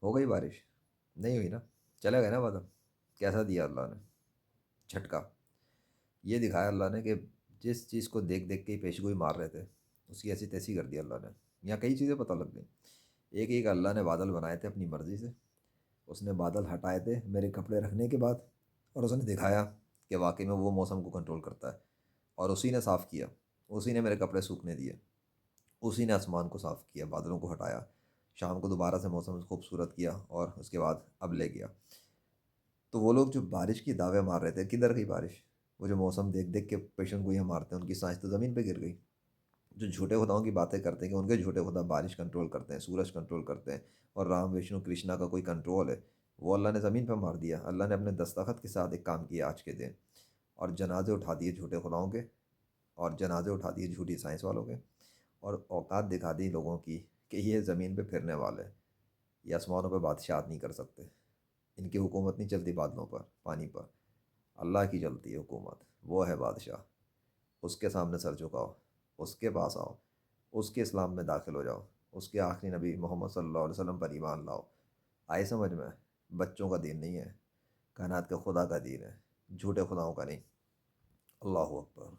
ہو گئی بارش؟ نہیں ہوئی نا، چلے گئے نا بادل۔ کیسا دیا اللہ نے جھٹکا! یہ دکھایا اللہ نے کہ جس چیز کو دیکھ دیکھ کے ہی پیش گوئی مار رہے تھے، اس کی ایسی تیسی کر دی اللہ نے۔ یہاں کئی چیزیں پتہ لگ گئیں۔ ایک اللہ نے بادل بنائے تھے اپنی مرضی سے، اس نے بادل ہٹائے تھے میرے کپڑے رکھنے کے بعد، اور اس نے دکھایا کہ واقعی میں وہ موسم کو کنٹرول کرتا ہے، اور اسی نے صاف کیا، اسی نے میرے کپڑے سوکھنے دیے، اسی نے آسمان کو صاف کیا، بادلوں کو ہٹایا، شام کو دوبارہ سے موسم خوبصورت کیا، اور اس کے بعد اب لے گیا۔ تو وہ لوگ جو بارش کی دعوے مار رہے تھے، کدھر گئی بارش؟ وہ جو موسم دیکھ دیکھ کے پیشن گوئیاں مارتے ہیں، ان کی سائنس تو زمین پہ گر گئی۔ جو جھوٹے خداؤں کی باتیں کرتے ہیں کہ ان کے جھوٹے خدا بارش کنٹرول کرتے ہیں، سورج کنٹرول کرتے ہیں، اور رام وشنو کرشنا کا کوئی کنٹرول ہے، وہ اللہ نے زمین پہ مار دیا۔ اللہ نے اپنے دستخط کے ساتھ ایک کام کیا آج کے دن، اور جنازے اٹھا دیے جھوٹے خداؤں کے، اور جنازے اٹھا دیے جھوٹی سائنس والوں کے، اور اوقات دکھا دی لوگوں کی کہ یہ زمین پہ پھرنے والے، یہ آسمانوں پہ بادشاہت نہیں کر سکتے، ان کی حکومت نہیں چلتی بادلوں پر، پانی پر، اللہ کی چلتی ہے حکومت، وہ ہے بادشاہ۔ اس کے سامنے سر جھکاؤ، اس کے پاس آؤ، اس کے اسلام میں داخل ہو جاؤ، اس کے آخری نبی محمد صلی اللہ علیہ وسلم پر ایمان لاؤ۔ آئے سمجھ میں؟ بچوں کا دین نہیں ہے، کائنات کے خدا کا دین ہے، جھوٹے خداؤں کا نہیں۔ اللہ اکبر!